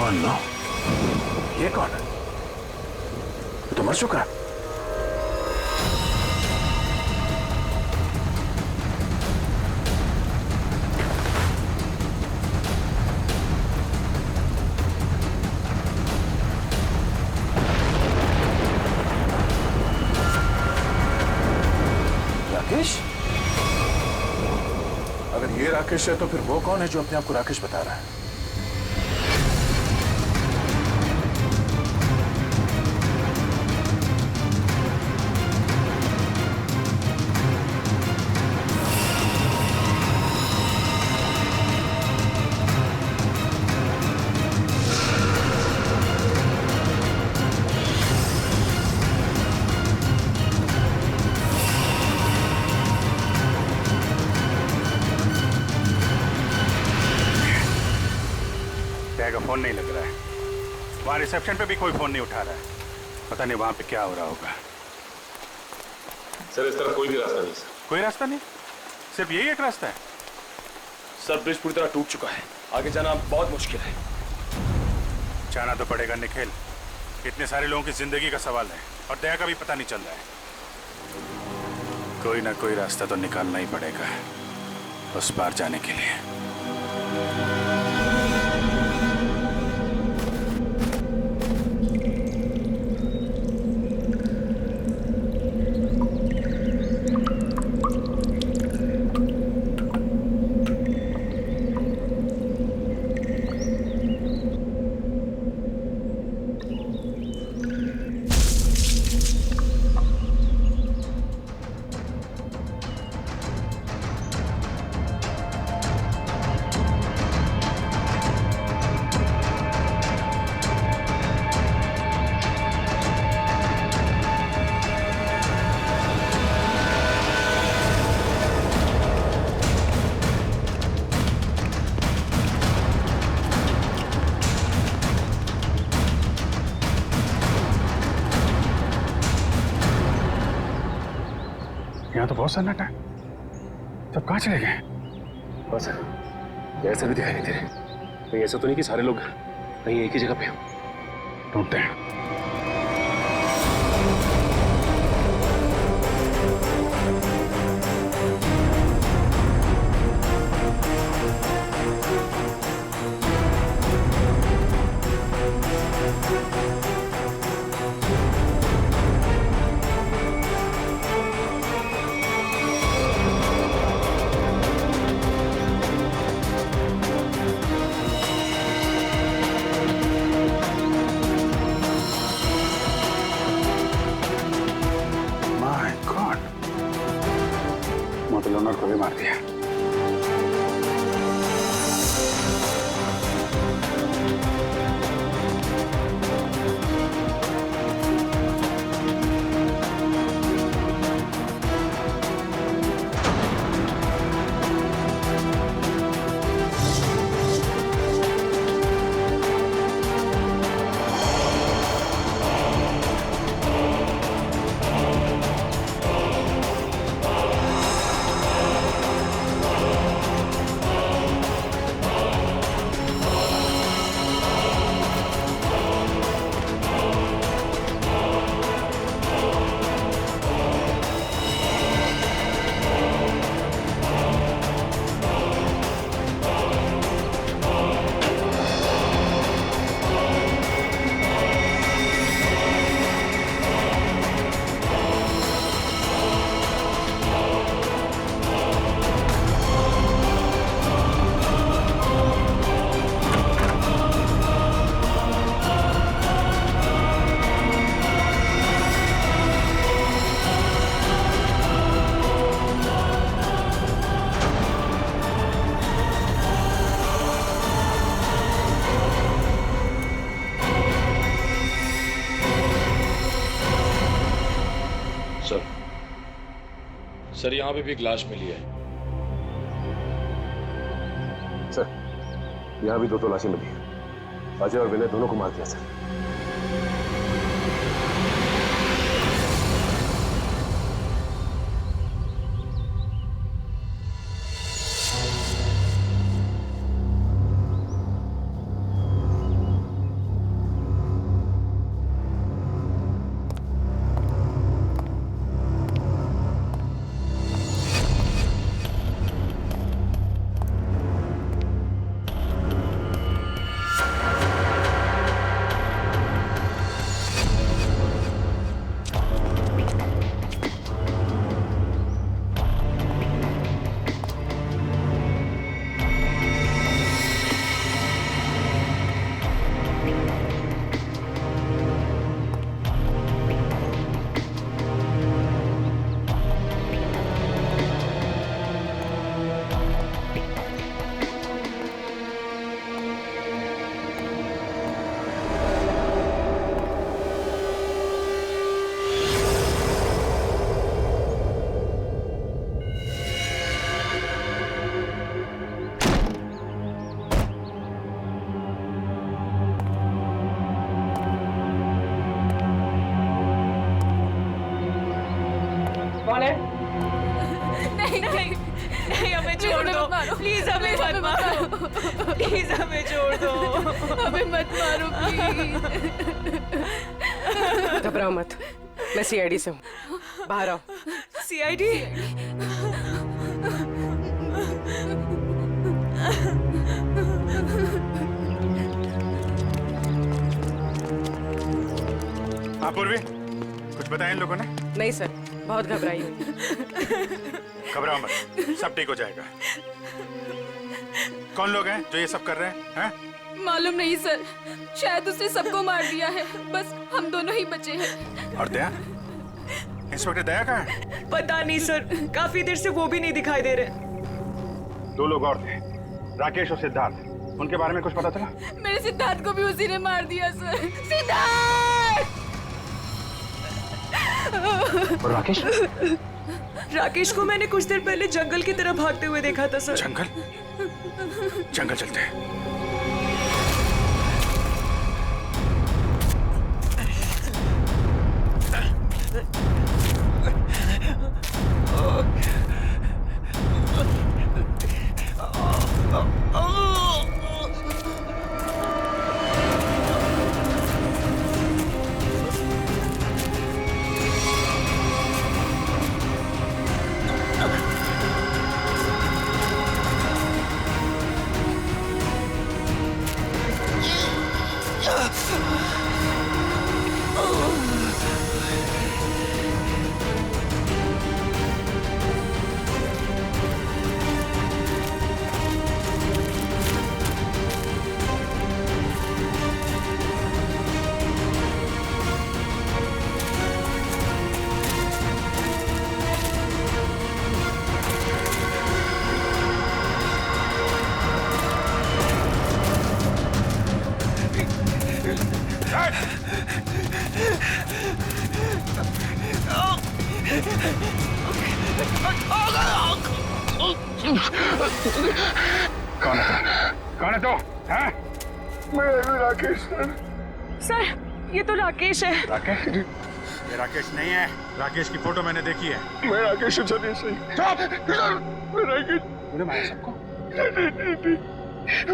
कौन नो? ये कौन है? तो मर चुका है। राकेश? अगर ये राकेश है तो फिर वो कौन है जो अपने आप को राकेश बता रहा है? का फोन नहीं लग रहा है। वहां रिसेप्शन पे भी कोई फोन नहीं उठा रहा है। पता नहीं वहां पे क्या हो रहा होगा। सर इस तरफ कोई भी रास्ता नहीं सर। कोई रास्ता नहीं? सिर्फ यही एक रास्ता है? सर ब्रिज पूरी तरह टूट चुका है, आगे जाना बहुत मुश्किल है। जाना तो पड़ेगा निखिल, इतने सारे लोगों की जिंदगी का सवाल है और दया का भी पता नहीं चल रहा है। कोई ना कोई रास्ता तो निकालना ही पड़ेगा उस पार जाने के लिए। यहाँ तो बहुत सन्नाटा है। सब कहाँ चले गए? बस ऐसा भी दिखाई नहीं दे रहे। कहीं ऐसा तो नहीं कि सारे लोग कहीं एक ही जगह पे हो। ढूंढते हैं। मोटल ओनर को भी मार दिया। सर यहाँ पे भी एक लाश मिली है। सर यहाँ भी दो लाशें मिली है। अजय और विनय दोनों को मार दिया सर। नहीं नहीं नहीं, हमें छोड़ दो प्लीज, हमें मत मारो प्लीज, हमें छोड़ दो, हमें मत मारो प्लीज। घबराओ मत, मैं सीआईडी से हूँ, बाहर आओ। सीआईडी? हाँ पूर्वी, कुछ बताया इन लोगों ने? नहीं सर, बहुत घबराई हुई। घबराओ मत, सब ठीक हो जाएगा। कौन लोग हैं जो ये सब कर रहे हैं? मालूम नहीं सर, शायद उसने सबको मार दिया है, बस हम दोनों ही बचे हैं। और दया? इंस्पेक्टर दया कहाँ है? पता नहीं सर, काफी देर से वो भी नहीं दिखाई दे रहे। दो लोग और थे, राकेश और सिद्धार्थ, उनके बारे में कुछ पता चला? मेरे सिद्धार्थ को भी उसी ने मार दिया सर। सिद्धार्थ! और राकेश? राकेश को मैंने कुछ देर पहले जंगल की तरफ भागते हुए देखा था सर। जंगल? जंगल चलते हैं। कौन है तो? हैं? मैं राकेश सर, ये तो राकेश है। राकेश? ये राकेश नहीं है, राकेश की फोटो मैंने देखी है। मैं राकेश हूँ सर, सही। चुप! मैं राकेश। तूने मारा सबको? नहीं,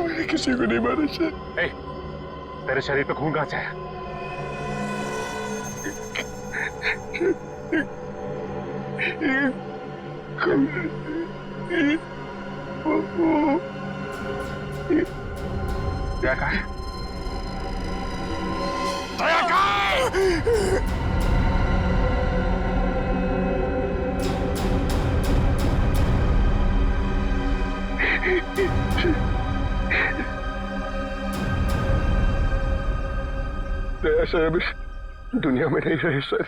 मैंने किसी को नहीं मारा सर। तेरे शरीर पे खून कहाँ से आया? क्या कहा? दया कहाँ है? दया सर अब इस दुनिया में नहीं रहे सर।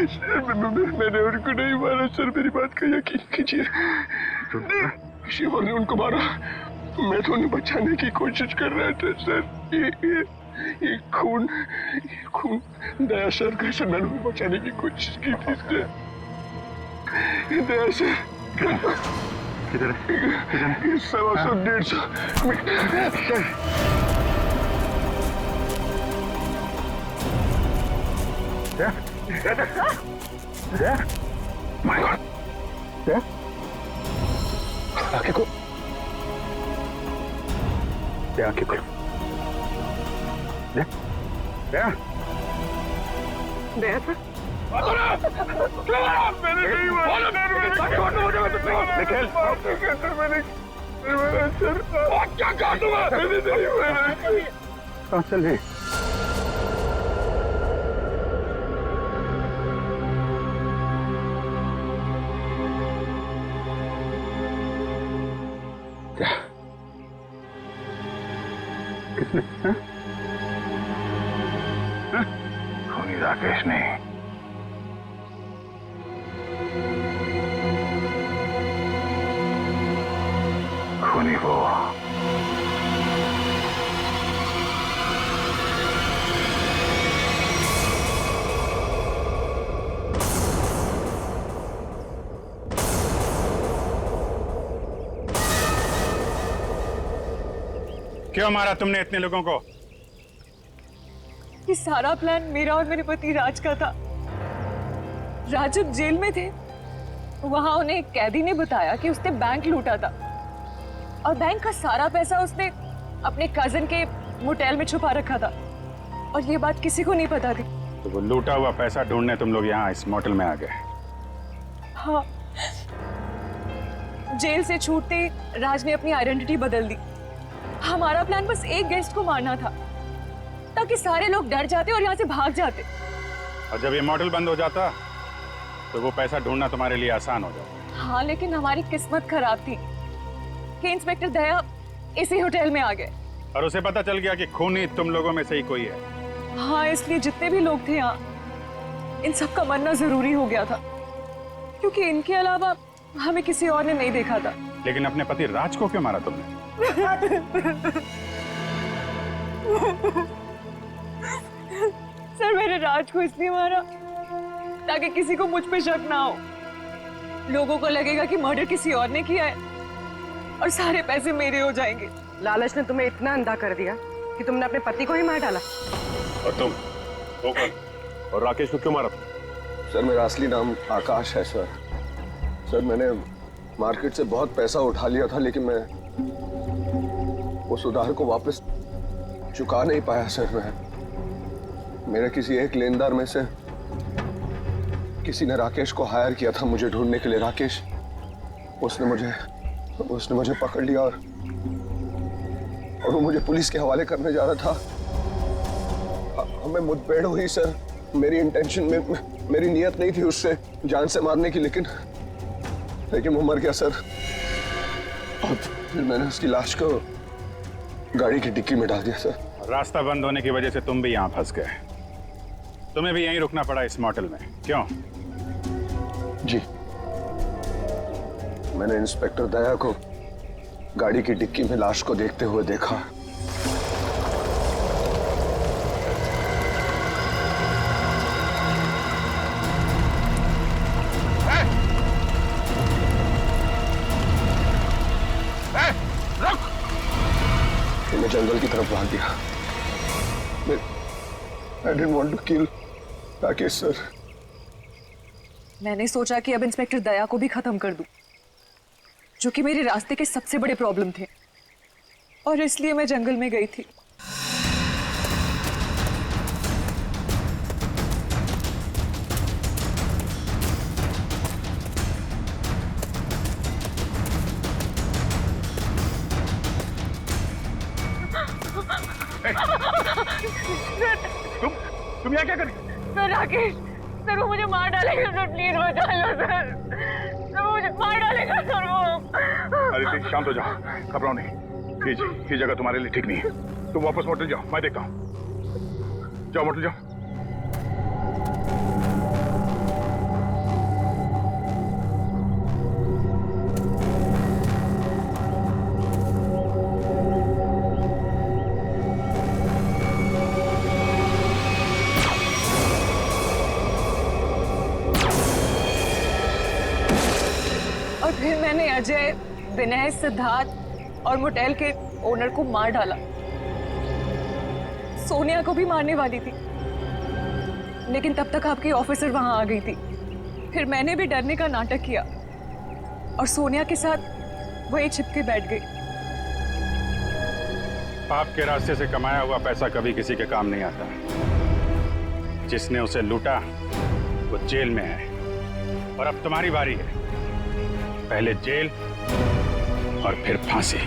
सर मैंने उनको नहीं मारा सर, मेरी बात का यकीन कीजिए। किसी और ने उनको मारा, मैं तो उन्हें बचाने की कोशिश कर रहा था सर। ये खून दया सर का सर, मैंने उन्हें बचाने की कोशिश की थी सर। दया सर किधर है? 100-150 मीटर। My God! आंखें को आंखें खोलो। दया सर, मैंने नहीं मारा। निखिल, क्या कहा तुम्हें? मैंने नहीं मारा। कहाँ चले? किसने? खूनी राकेश नहीं, खूनी वो। क्यों मारा तुमने इतने लोगों को? कि सारा प्लान मेरा और मेरे पति राज का था। राज जब जेल में थे, वहां उन्हें एक कैदी ने बताया कि उसने बैंक लूटा था और बैंक का सारा पैसा उसने अपने कजिन के मोटेल में छुपा रखा था और ये बात किसी को नहीं पता थी। तो वो लूटा हुआ पैसा ढूंढने तुम लोग यहाँ इस मोटल में आ गए। हाँ, जेल से छूटते ही राज ने अपनी आइडेंटिटी बदल दी। हमारा प्लान बस एक गेस्ट को मारना था ताकि सारे लोग डर जाते और यहाँ से भाग जाते। और जब ये मॉडल बंद हो जाता तो वो पैसा ढूंढना तुम्हारे लिए आसान हो जाता। हाँ, लेकिन हमारी किस्मत खराब थी कि इंस्पेक्टर दया इसी होटल में आ गए और उसे पता चल गया कि खूनी तुम लोगों में से ही कोई है। हाँ, इसलिए जितने भी लोग थे यहाँ, इन सब का मरना जरूरी हो गया था क्योंकि इनके अलावा हमें किसी और ने नहीं देखा था। लेकिन अपने पति राज को क्यों मारा तुमने? सर, मैंने राज को इसलिए मारा ताकि किसी को मुझ पे शक ना हो। लोगों को लगेगा कि मर्डर किसी और ने किया है और सारे पैसे मेरे हो जाएंगे। लालच ने तुम्हें इतना अंधा कर दिया कि तुमने अपने पति को ही मार डाला। और तुम वो कौन? और राकेश को क्यों मारा? सर, मेरा असली नाम आकाश है सर। सर, मैंने मार्केट से बहुत पैसा उठा लिया था लेकिन मैं उस उधार को वापस चुका नहीं पाया सर। मेरे किसी एक लेनदार में से किसी ने राकेश को हायर किया था मुझे ढूंढने के लिए। राकेश उसने मुझे पकड़ लिया और वो मुझे पुलिस के हवाले करने जा रहा था। हमें मुठभेड़ हुई सर। मेरी इंटेंशन में, मेरी नियत नहीं थी उससे जान से मारने की, लेकिन वो मर गया सर। और फिर मैंने उसकी लाश को गाड़ी की डिक्की में डाल दिया सर। रास्ता बंद होने की वजह से तुम भी यहाँ फंस गए। तुम्हें भी यहीं रुकना पड़ा इस मोटल में, क्यों? जी, मैंने इंस्पेक्टर दया को गाड़ी की डिक्की में लाश को देखते हुए देखा। तो मैं जंगल की तरफ भाग गया। I didn't want to kill Rakesh sir. मैंने सोचा कि अब इंस्पेक्टर दया को भी खत्म कर दूं, जो कि मेरे रास्ते के सबसे बड़े प्रॉब्लम थे, और इसलिए मैं जंगल में गई थी। तुम यहाँ क्या कर रही? सर, राकेश सर, वो मुझे मार डालेगा सर, प्लीज बचा लो सर। वो मुझे मार डालेगा सर वो। अरे प्लीज शांत हो जाओ, घबराओ नहीं। ये जगह तुम्हारे लिए ठीक नहीं है। तुम वापस मोटल जाओ, मैं देखता हूँ। जाओ मोटल जाओ। और फिर मैंने अजय, विनय, सिद्धार्थ और मोटेल के ओनर को मार डाला। सोनिया को भी मारने वाली थी, लेकिन तब तक आपकी ऑफिसर वहां आ गई थी। फिर मैंने भी डरने का नाटक किया और सोनिया के साथ वहीं छिपके बैठ गई। आपके रास्ते से कमाया हुआ पैसा कभी किसी के काम नहीं आता। जिसने उसे लूटा वो जेल में है, और अब तुम्हारी बारी है। पहले जेल और फिर फांसी।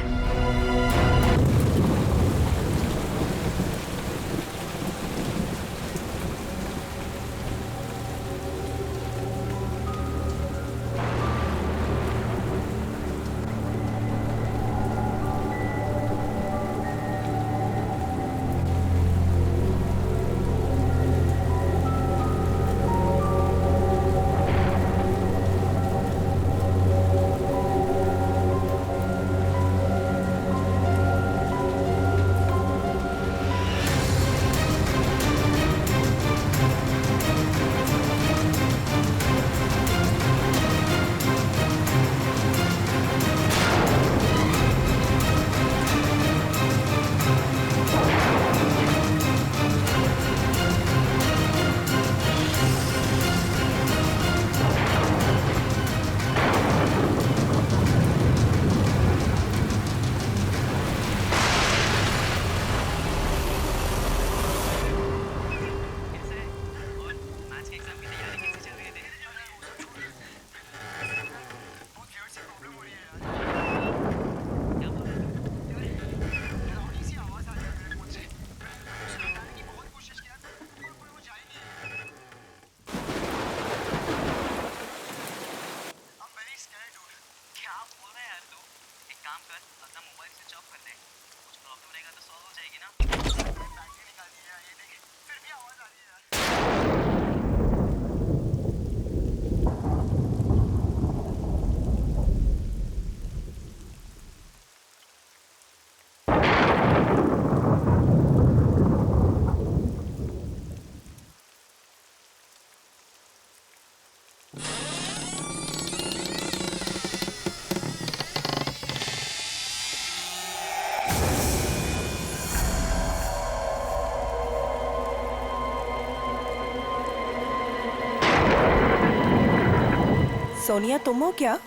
सोनिया, तुम हो क्या?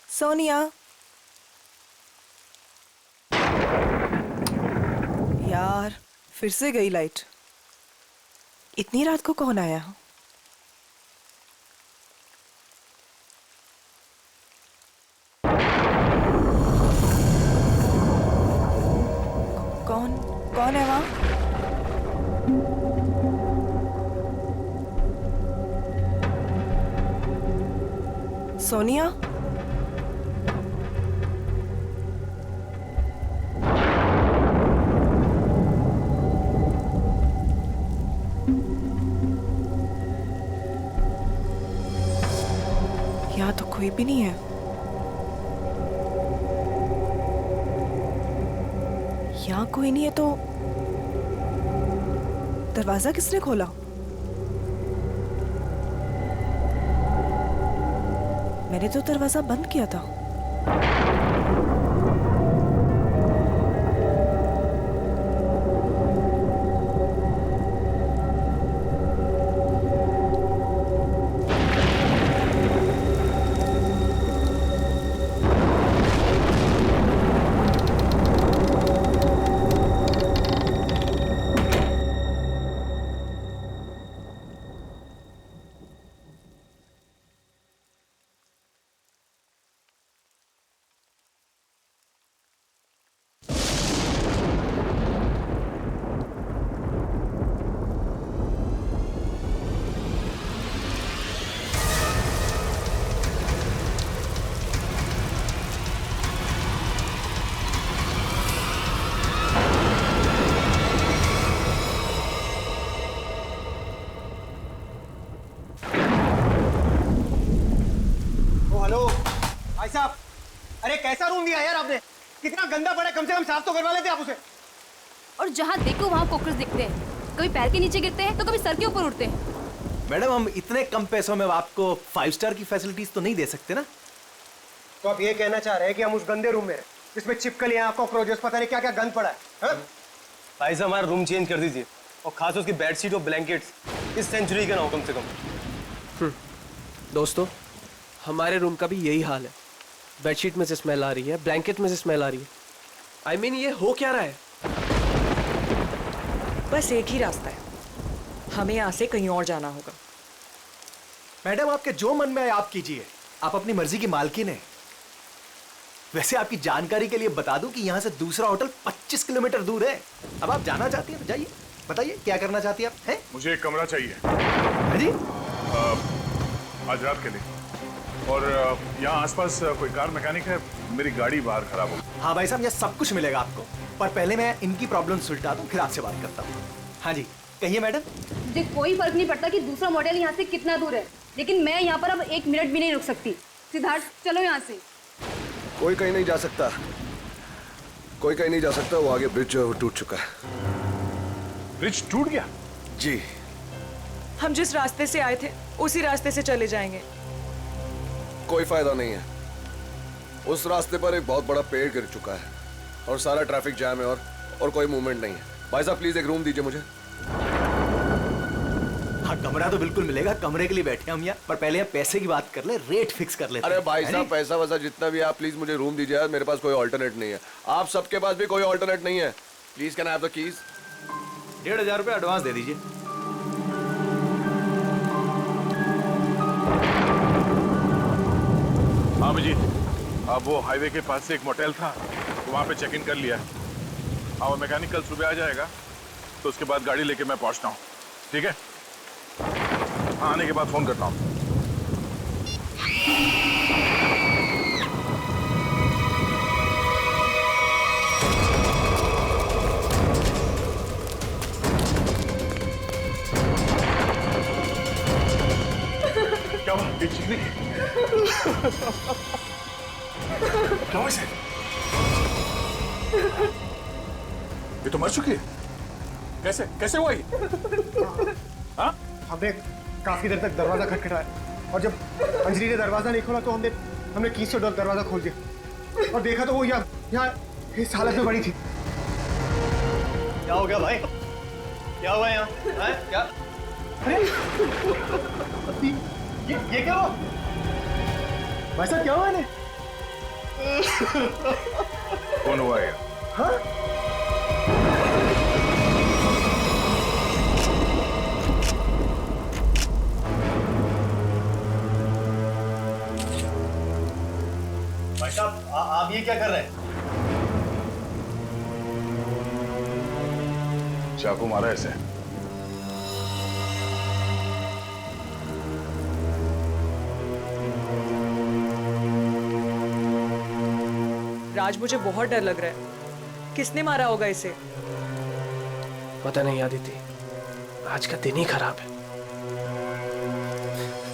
सोनिया, यार फिर से गई लाइट। इतनी रात को कौन आया? कौन कौन है वहां? सोनिया, यहाँ तो कोई भी नहीं है। यहाँ कोई नहीं है तो दरवाजा किसने खोला? मैंने तो दरवाजा बंद किया था। भाई साहब, अरे कैसा रूम दिया यार आपने? कितना गंदा पड़ा है, कम से कम साफ तो करवा लेते आप उसे। और जहाँ देखो वहाँ कॉकरोच दिखते हैं। कभी पैर के नीचे गिरते हैं तो कभी सर के ऊपर उड़ते हैं। मैडम, हम इतने कम पैसों में आपको 5 स्टार की फैसिलिटीज तो नहीं दे सकते ना। तो आप ये कहना चाह रहे हैं कि हम उस गंदे रूम में जिसमें छिपकलियां, कॉकरोचेस, पता नहीं क्या क्या गंद पड़ा है? भाई साहब, हमारा रूम चेंज कर दीजिए, और खास उसकी बेडशीट और ब्लैंकेट्स इस सेंचुरी के ना हो कम से कम। दोस्तों, हमारे रूम का भी यही हाल है। बेडशीट में से स्मेल आ रही है, ब्लैंकेट में से स्मेल आ रही है। I mean, ये हो क्या रहा है? बस एक ही रास्ता है, हमें यहाँ से कहीं और जाना होगा। मैडम, आपके जो मन में आए आप कीजिए, आप अपनी मर्जी की मालकिन है। वैसे आपकी जानकारी के लिए बता दूं कि यहाँ से दूसरा होटल 25 किलोमीटर दूर है। अब आप जाना चाहती हैं तो जाइए, बताइए क्या करना चाहती हैं आप? हैं? मुझे एक कमरा चाहिए। हाँ जी? आज रात के लिए। और यहाँ आसपास कोई कार मैकेनिक है? मेरी गाड़ी बाहर खराब हो। हाँ भाई साहब, ये सब कुछ मिलेगा आपको, पर पहले मैं इनकी प्रॉब्लम सुलझा दूं, फिर आपसे बात करता हूँ। हाँ जी, कहिए मैडम। मुझे कोई फर्क नहीं पड़ता कि दूसरा मॉडल यहाँ से कितना दूर है, लेकिन मैं यहाँ पर अब 1 मिनट भी नहीं रुक सकती। सिद्धार्थ, चलो यहाँ से। कोई कहीं नहीं जा सकता, कोई कहीं नहीं जा सकता। वो आगे ब्रिज जो है वो टूट चुका है। ब्रिज टूट गया? जी। हम जिस रास्ते से आए थे उसी रास्ते से चले जाएंगे। कोई फायदा नहीं है, उस रास्ते पर एक बहुत बड़ा पेड़ गिर चुका है और सारा ट्रैफिक जैम है और कोई मूवमेंट नहीं है। भाई साहब, प्लीज एक रूम दीजिए मुझे। हाँ, कमरा तो बिल्कुल मिलेगा, कमरे के लिए बैठे हम यहाँ, पर पहले आप पैसे की बात कर ले, रेट फिक्स कर लेते हैं। अरे भाई साहब, पैसा वैसा जितना भी आप प्लीज मुझे रूम दीजिए यार, मेरे पास कोई ऑल्टरनेट नहीं है। आप सबके पास भी कोई ऑल्टरनेट नहीं है। Please can I have the keys? 1500 रुपये एडवांस दे दीजिए। हाँ अभिजीत, अब वो हाईवे के पास से एक मोटेल था, तो वहाँ पे चेक इन कर लिया। हाँ, वो मैकेनिक कल सुबह आ जाएगा, तो उसके बाद गाड़ी लेके मैं पहुँचता हूँ। ठीक है? हाँ, आने के बाद फोन करता हूँ। क्या हुआ? ये चीखने की? क्या हुआ इसे? ये तो मर चुकी है। कैसे कैसे हुआ ये? हाँ? हमने काफी देर तक दरवाजा खटखटाया और जब अंजलि ने दरवाजा नहीं खोला तो हमने कीज से दरवाजा खोल दिया और देखा तो वो यहाँ इस हालत में पड़ी थी। क्या हो गया भाई? क्या हुआ यहाँ? क्या? अरे ये क्या हुआ? भाई साहब क्या हुआ इन्हें? कौन हुआ ये? हाँ? भाई साहब आप ये क्या कर रहे हैं? चाकू मारा ऐसे। राज, मुझे बहुत डर लग रहा है। किसने मारा होगा इसे? पता नहीं आदिति, आज का दिन ही खराब है।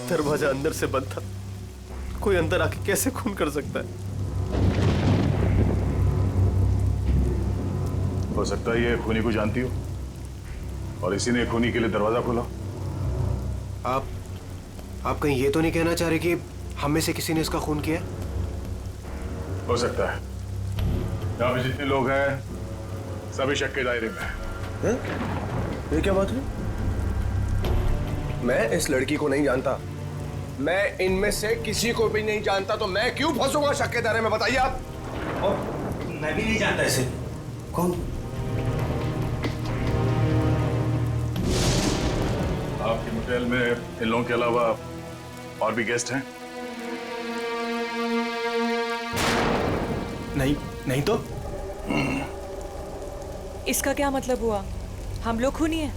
दरवाजा अंदर से बंद था, कोई अंदर आके कैसे खून कर सकता है? हो सकता है ये खूनी को जानती हो और इसी ने खूनी के लिए दरवाजा खोला। आप कहीं ये तो नहीं कहना चाह रहे कि हम में से किसी ने इसका खून किया? हो सकता है। यहाँ पे जितने लोग हैं सभी शक के दायरे में हैं। ये क्या बात है? मैं इस लड़की को नहीं जानता, मैं इनमें से किसी को भी नहीं जानता, तो मैं क्यों फंसूंगा शक के दायरे में? बताइए आप। मैं भी नहीं जानता इसे। कौन? आपके होटल में इन लोगों के अलावा और भी गेस्ट हैं? नहीं तो? इसका क्या मतलब हुआ? हम लोग खूनी हैं?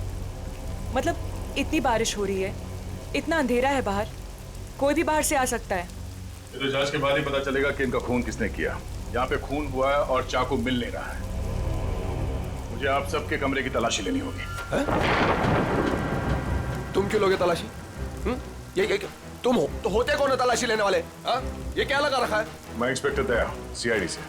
मतलब इतनी बारिश हो रही है, इतना अंधेरा है बाहर, कोई भी बाहर से आ सकता है। ये तो जांच के बाद ही पता चलेगा कि इनका खून किसने किया। यहाँ पे खून हुआ है और चाकू मिल नहीं रहा है। मुझे आप सबके कमरे की तलाशी लेनी होगी। तुम क्यों लोगे तलाशी? ये तुम हो तो होते कौन है तलाशी लेने वाले? हा? ये क्या लगा रखा है? मैं इंस्पेक्टर दया, सीआईडी से।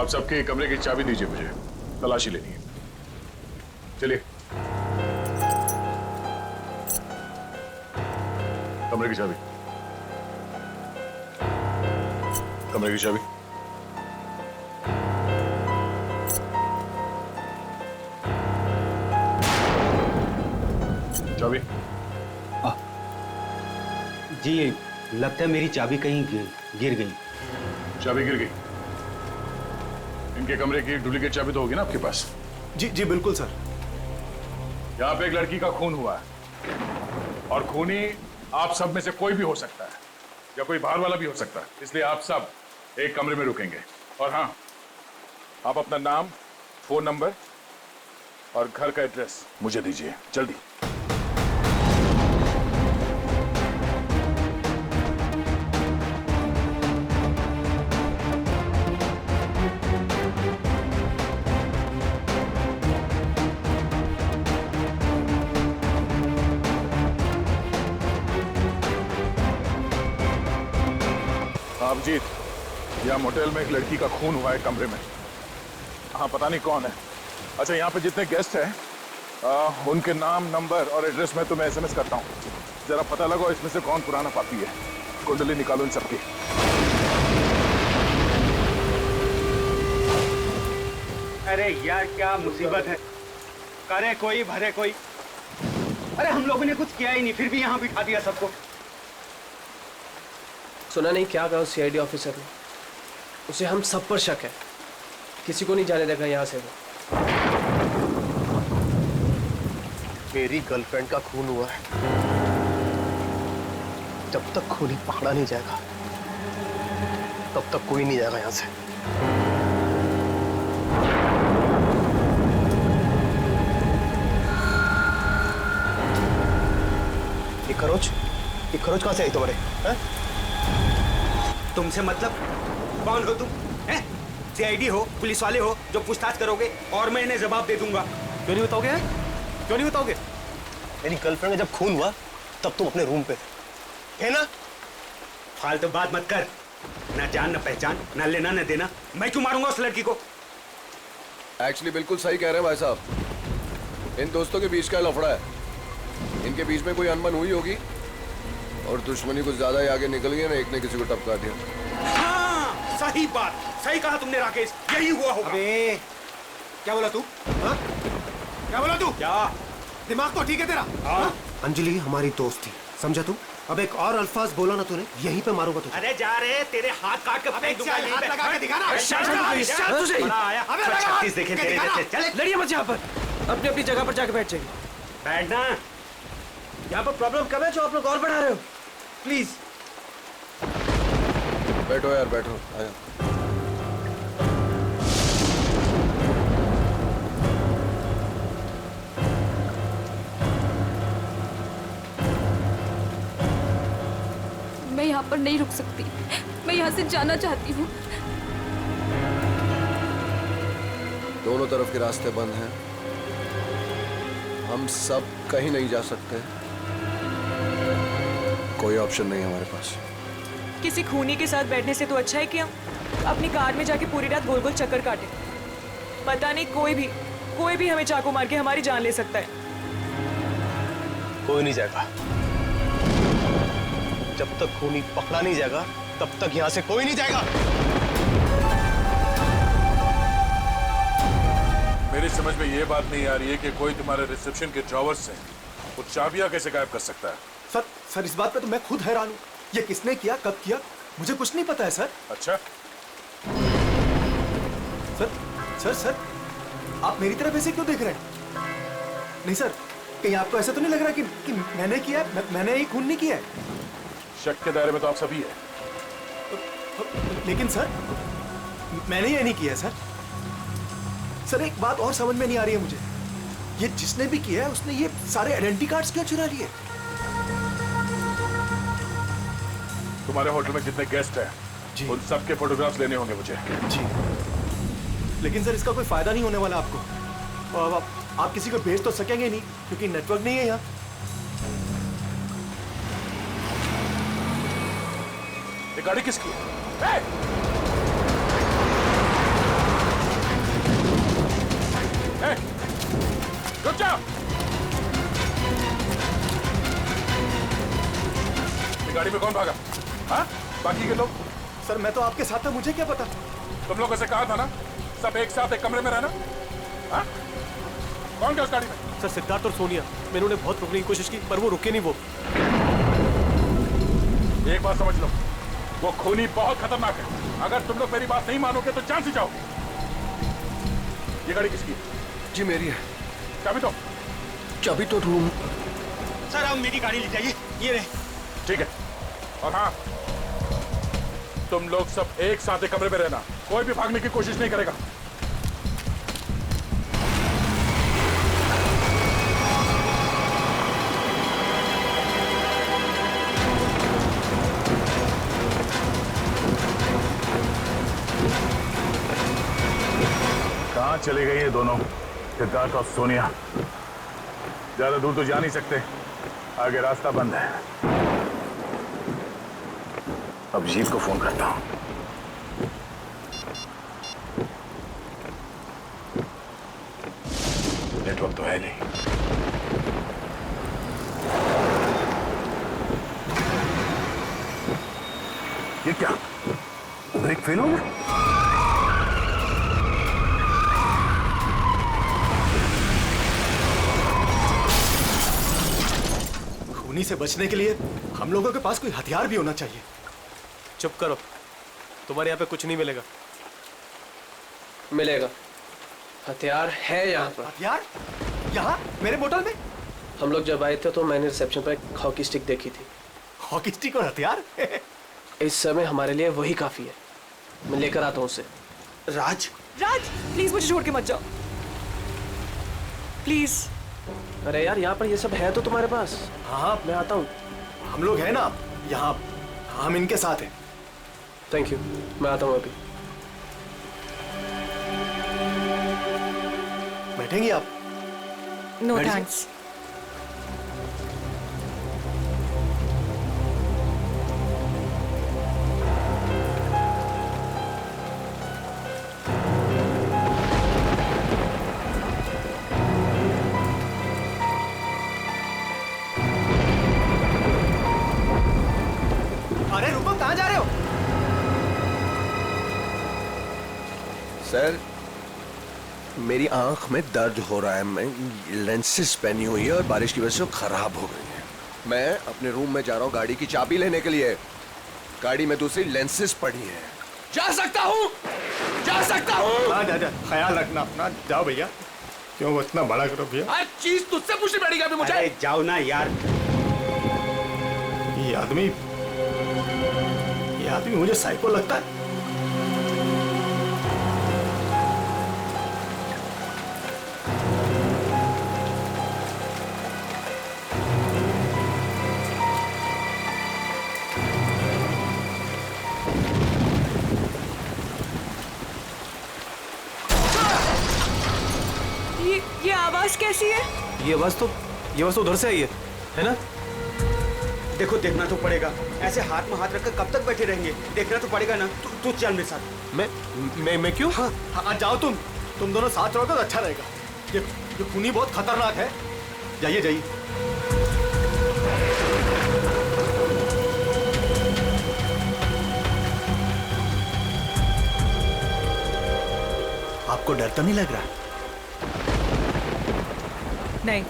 आप सबके कमरे की चाबी दीजिए, मुझे तलाशी लेनी है। चलिए। कमरे की चाबी। कमरे की चाबी। चाबी। जी लगता है मेरी चाबी कहीं गिर गई। चाबी गिर गई। इनके कमरे की डुप्लीकेट चाबी तो होगी ना आपके पास? जी बिल्कुल सर। यहाँ पे एक लड़की का खून हुआ है और खूनी आप सब में से कोई भी हो सकता है या कोई बाहर वाला भी हो सकता है, इसलिए आप सब एक कमरे में रुकेंगे। और हाँ, आप अपना नाम, फोन नंबर और घर का एड्रेस मुझे दीजिए जल्दी। अभिजीत, यहाँ मोटेल में एक लड़की का खून हुआ है कमरे में। हाँ, पता नहीं कौन है। अच्छा, यहाँ पे जितने गेस्ट हैं उनके नाम, नंबर और एड्रेस मैं तुम्हें एसएमएस करता हूँ। जरा पता लगाओ इसमें से कौन पुराना पापी है। कुंडली निकालो इन सबकी। अरे यार क्या मुसीबत है। करे कोई भरे कोई। अरे हम लोगों ने कुछ किया ही नहीं, फिर भी यहाँ बिठा दिया सबको। सुना नहीं क्या कहा सीआईडी ऑफिसर ने? उसे हम सब पर शक है, किसी को नहीं जाने देगा यहाँ से वो। मेरी गर्लफ्रेंड का खून हुआ है, जब तक खूनी पकड़ा नहीं जाएगा तब तक कोई नहीं जाएगा यहाँ से। ये खरोच कहाँ से आई तुम्हारे? तुमसे मतलब? कौन हो तुम? हैं? सीआईडी हो, पुलिस वाले हो जो पूछताछ करोगे और मैं इन्हें जवाब दे दूंगा। क्यों नहीं बताओगे? क्यों नहीं बताओगे? मेरी गर्लफ्रेंड का जब खून हुआ तब तुम अपने रूम पे है ना? फालतू बात मत कर, ना जान ना पहचान, ना लेना ना देना, मैं क्यों मारूंगा उस लड़की को? एक्चुअली बिल्कुल सही कह रहे हैं भाई साहब, इन दोस्तों के बीच का लफड़ा है। इनके बीच में कोई अनबन हुई होगी और दुश्मनी कुछ ज्यादा ही आगे निकल गई ना, एक ने किसी को टपका दिया। हाँ, सही बात, सही कहा तुमने राकेश, यही हुआ होगा। अबे क्या बोला तू? हाँ? क्या बोला तू? क्या दिमाग तो ठीक है तेरा? हाँ? अंजलि हमारी दोस्त थी, समझा तू? अब एक और अल्फाज बोला ना तूने, यहीं पे मारूंगा तुझे। अरे जा रहे तेरे हाथ काट के फेंक दूंगा यहीं पे। हाथ लगा के दिखा ना। बड़ा आया, 36 देखे तेरे जैसे। चल लड़िए मत यहाँ पर, अपनी अपनी जगह पर जाके बैठ जाइए। बैठना। यहाँ पर प्रॉब्लम कम है जो आप लोग और बढ़ा रहे हो। प्लीज बैठो यार, बैठो। आया। मैं यहाँ पर नहीं रुक सकती, मैं यहाँ से जाना चाहती हूँ। दोनों तरफ के रास्ते बंद हैं, हम सब कहीं नहीं जा सकते, कोई ऑप्शन नहीं है हमारे पास। किसी खूनी के साथ बैठने से तो अच्छा है कि हम अपनी कार में जाके पूरी रात गोल गोल चक्कर काटे। पता नहीं कोई भी हमें चाकू मार के हमारी जान ले सकता है। कोई नहीं जाएगा, जब तक खूनी पकड़ा नहीं जाएगा तब तक यहाँ से कोई नहीं जाएगा। मेरी समझ में ये बात नहीं आ रही है कि कोई तुम्हारे रिसेप्शन के ड्रॉवर से वो चाबियां कैसे गायब कर सकता है। सर इस बात पे तो मैं खुद हैरान हूँ, ये किसने किया, कब किया, मुझे कुछ नहीं पता है सर। अच्छा, सर आप मेरी तरफ ऐसे क्यों देख रहे हैं? नहीं सर, कहीं आपको ऐसा तो नहीं लग रहा कि मैंने किया, मैंने ही खून नहीं किया है? शक के दायरे में तो आप सभी है। लेकिन सर मैंने ये नहीं किया सर। सर एक बात और समझ में नहीं आ रही है मुझे, ये जिसने भी किया है उसने ये सारे आइडेंटिटी कार्ड्स क्यों चुरा लिए? तुम्हारे होटल में जितने गेस्ट हैं जी, उन सबके फोटोग्राफ्स लेने होंगे मुझे। जी, लेकिन सर इसका कोई फायदा नहीं होने वाला आपको, और आप किसी को भेज तो सकेंगे नहीं क्योंकि नेटवर्क नहीं है यहाँ। ये गाड़ी किसकी है? रुक जाओ। ये गाड़ी में कौन भागा? हाँ? बाकी के लोग? सर मैं तो आपके साथ था, मुझे क्या पता। तुम लोगों से कहा था ना सब एक साथ एक कमरे में रहना। हाँ? कौन गया उस गाड़ी में? सर सिद्धार्थ और सोनिया, मैंने उन्हें बहुत रोकने की कोशिश की पर वो रुके नहीं। वो एक बात समझ लो, वो खूनी बहुत खतरनाक है। अगर तुम लोग मेरी बात नहीं मानोगे तो जान से जाओगे। ये गाड़ी किसकी है? जी मेरी है। चाबी तो रूम। सर आप मेरी गाड़ी ले जाइए, ये रहे। ठीक है, और हाँ तुम लोग सब एक साथ एक कमरे में रहना, कोई भी भागने की कोशिश नहीं करेगा। कहाँ चले गए ये दोनों, सिद्धार्थ और सोनिया? ज्यादा दूर तो जा नहीं सकते, आगे रास्ता बंद है। अब जीत को फोन करता हूं। नेटवर्क तो है नहीं। ये क्या, ब्रेक फेल हो गया? खूनी से बचने के लिए हम लोगों के पास कोई हथियार भी होना चाहिए। चुप करो, तुम्हारे यहाँ पे कुछ नहीं मिलेगा। मिलेगा, हथियार है यहाँ पर। हथियार? यहाँ मेरे बोतल में? हम लोग जब आए थे तो मैंने रिसेप्शन पर एक हॉकी स्टिक देखी थी। हॉकी स्टिक और हथियार? इस समय हमारे लिए वही काफी है। मैं लेकर आता हूँ उसे। राज प्लीज मुझे छोड़ के मत जाओ, प्लीज। अरे यार यहाँ पर ये सब है तो तुम्हारे पास। हाँ मैं आता हूँ। हम लोग हैं ना यहाँ, हम इनके साथ हैं। थैंक यू, मैं आता हूँ अभी। बैठेंगी आप? नो बैठ जाइए। थैंक्स। अरे रुको, कहाँ जा रहे हो? सर, मेरी आंख में दर्द हो रहा है। मैं लेंसेज पहनी हुई है और बारिश की वजह से वो खराब हो गई है। मैं अपने रूम में जा रहा हूँ गाड़ी की चाबी लेने के लिए। गाड़ी में दूसरी लेंसेज पड़ी है। जा सकता हूँ, जा सकता हूँ। हाँ जा, ख्याल रखना अपना। जाओ भैया, क्यों वो इतना बड़ा करो भैया? हर चीज तुझसे पूछनी पड़ेगी अभी मुझे। अरे जाओ ना यार। ये आदमी मुझे साइको लगता है। ये आवाज कैसी है? ये बस तो उधर से आई है ना? देखो, देखना तो पड़ेगा। ऐसे हाथ में हाथ रखकर कब तक बैठे रहेंगे? देखना तो पड़ेगा ना। तू चल मेरे साथ। मैं क्यों? हाँ जाओ तुम दोनों साथ रहोगे तो अच्छा रहेगा। ये खूनी बहुत खतरनाक है। जाइए जाइए। आपको डर तो नहीं लग रहा? नहीं।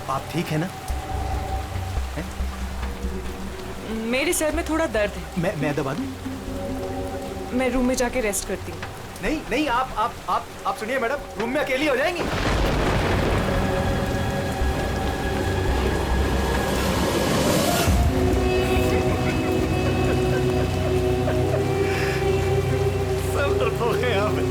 आप ठीक है ना? मेरे सर में थोड़ा दर्द है। मैं दबा दूं? मैं रूम में जाके रेस्ट करती हूँ। नहीं, आप सुनिए मैडम, रूम में अकेली हो जाएंगी। सब डरपोक हैं यहाँ पे।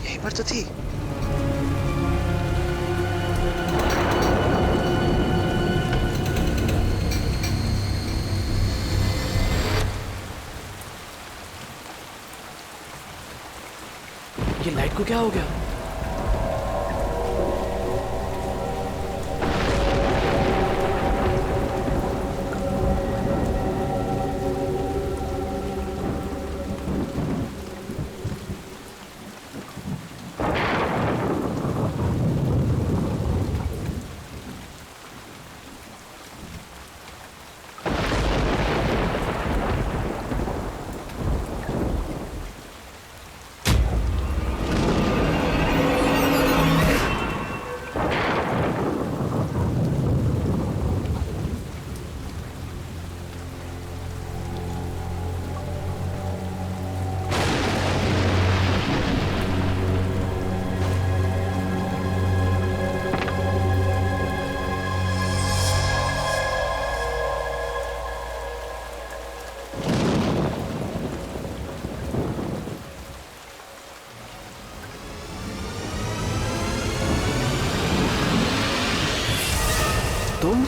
यहीं पर तो थी। ये लाइट को क्या हो गया? तुम?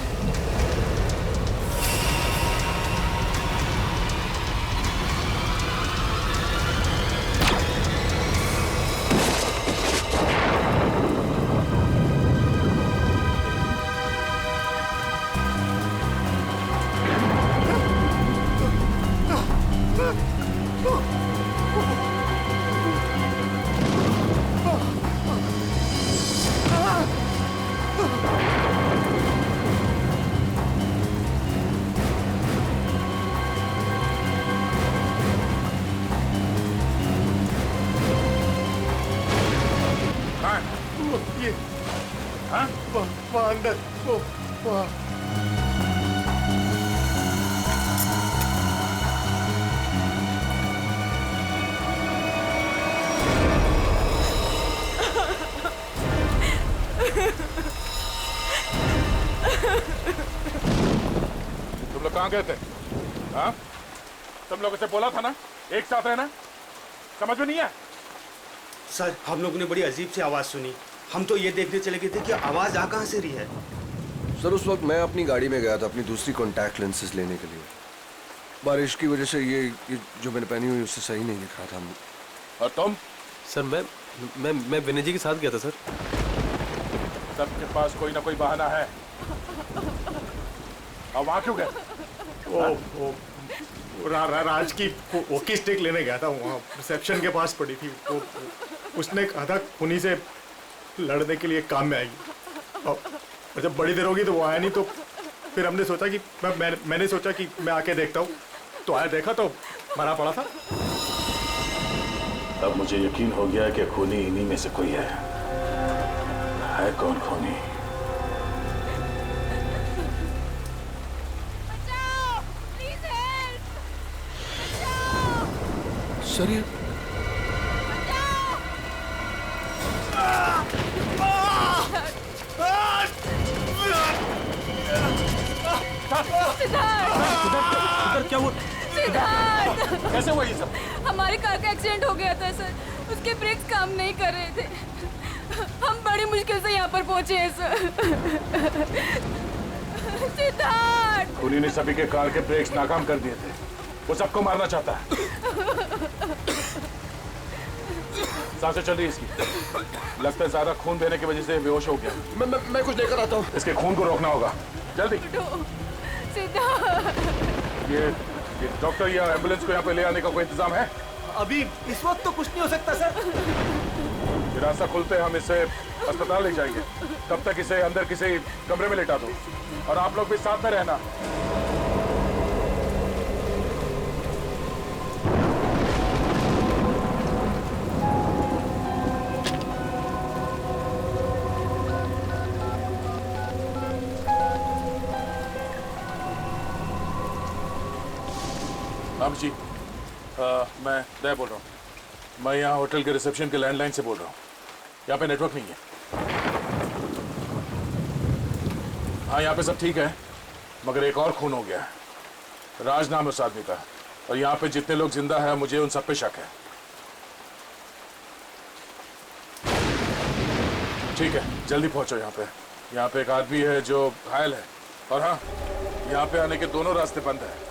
ये हाँ? वहाँ अंदर वो तुम लोग कहाँ गए थे? हाँ? तुम लोगों से बोला था ना एक साथ रहना, समझ में नहीं है? सर हम लोगों ने बड़ी अजीब सी आवाज सुनी, हम तो ये देखने चले गए थे कि आवाज आ कहाँ से रही है। सर उस वक्त मैं अपनी गाड़ी में गया था अपनी दूसरी कॉन्टैक्ट लेंसेज लेने के लिए। बारिश की वजह से ये जो मैंने पहनी हुई उससे सही नहीं दिख रहा था। और तुम? सर मैं विनय जी के साथ गया था सर। सबके पास कोई ना कोई बहाना है। और वहाँ क्यों गए? राज की वॉकी स्टिक लेने गया था, वहाँ रिसेप्शन के पास पड़ी थी। वो उसने कहा था उन्हीं से लड़ने के लिए काम में आएगी, और जब बड़ी देर होगी तो वो आया नहीं। तो फिर हमने सोचा कि मैंने सोचा कि मैं आके देखता हूँ, तो आया, देखा तो मरा पड़ा था। अब मुझे यकीन हो गया कि खूनी इन्हीं में से कोई है। कौन खूनी? सर ये क्या वो सिद्धार्थ! कैसे हुआ ये सब? हमारी कार का एक्सीडेंट हो गया था सर, उसके ब्रेक्स काम नहीं कर रहे थे, हम बड़ी मुश्किल से यहाँ पर पहुँचे हैं सर। सिद्धार्थ! खूनी ने सभी के कार के ब्रेक्स नाकाम कर दिए थे, वो सबको मारना चाहता है। सांसें चल रही है इसकी, लगता है ज्यादा खून देने की वजह से बेहोश हो गया। मैं कुछ लेकर आता हूँ। इसके खून को रोकना होगा, जल्दी। ये डॉक्टर या एम्बुलेंस को यहाँ पे ले आने का कोई इंतजाम है? अभी इस वक्त तो कुछ नहीं हो सकता सर। ये रास्ता खुलते हम इसे अस्पताल ले जाएंगे, तब तक इसे अंदर किसी कमरे में लेटा दो, और आप लोग भी साथ में रहना। जी मैं दया बोल रहा हूँ। मैं यहाँ होटल के रिसेप्शन के लैंडलाइन से बोल रहा हूँ। यहाँ पे नेटवर्क नहीं है। हाँ यहाँ पे सब ठीक है, मगर एक और खून हो गया है। राज नाम है उस आदमी का, और यहाँ पे जितने लोग जिंदा हैं मुझे उन सब पे शक है। ठीक है, जल्दी पहुँचो यहाँ पे। यहाँ पे एक आदमी है जो घायल है, और हाँ यहाँ पे आने के दोनों रास्ते बंद है।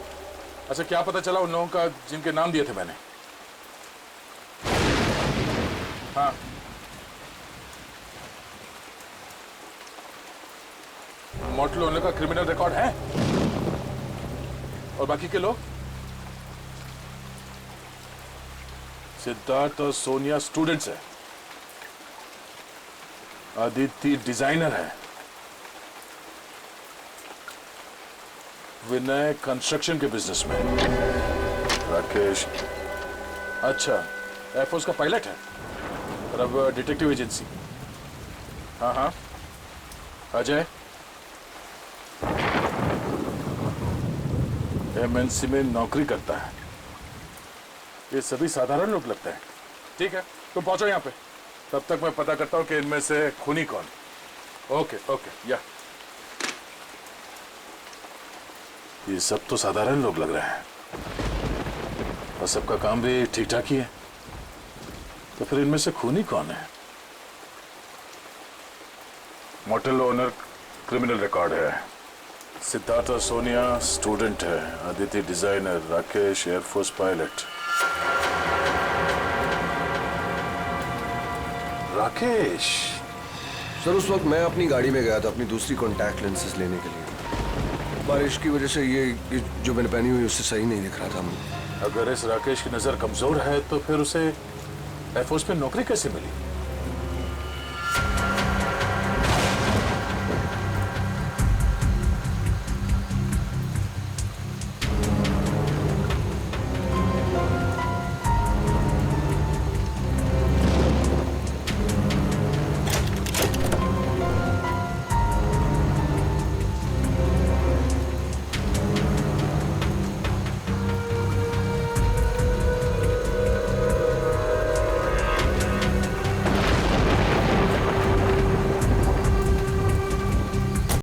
अच्छा क्या पता चला उन लोगों का जिनके नाम दिए थे मैंने? हाँ मॉडल ओनर का क्रिमिनल रिकॉर्ड है, और बाकी के लोग? सिद्धार्थ और सोनिया स्टूडेंट्स है, आदित्य डिजाइनर है, विनय कंस्ट्रक्शन के बिजनेस में, राकेश अच्छा एयरफोर्स का पायलट है, और अब डिटेक्टिव एजेंसी। हाँ हाँ अजय एमएनसी में नौकरी करता है। ये सभी साधारण लोग लगते हैं। ठीक है तुम पहुंचो यहाँ पे, तब तक मैं पता करता हूँ कि इनमें से खूनी कौन। ओके ओके या ये सब तो साधारण लोग लग रहे हैं, और सबका काम भी ठीक ठाक ही है, तो फिर इनमें से खूनी कौन है? मोटेल ओनर क्रिमिनल रिकॉर्ड है, सिद्धार्थ और सोनिया स्टूडेंट है, Aditya designer, Rakesh air force pilot. Rakesh sir उस वक्त मैं अपनी गाड़ी में गया था अपनी दूसरी कॉन्टैक्ट लेंसेज लेने के लिए। बारिश की वजह से ये जो मैंने पहनी हुई उससे सही नहीं दिख रहा था। अगर इस राकेश की नजर कमजोर है तो फिर उसे एयरफोर्स में नौकरी कैसे मिली?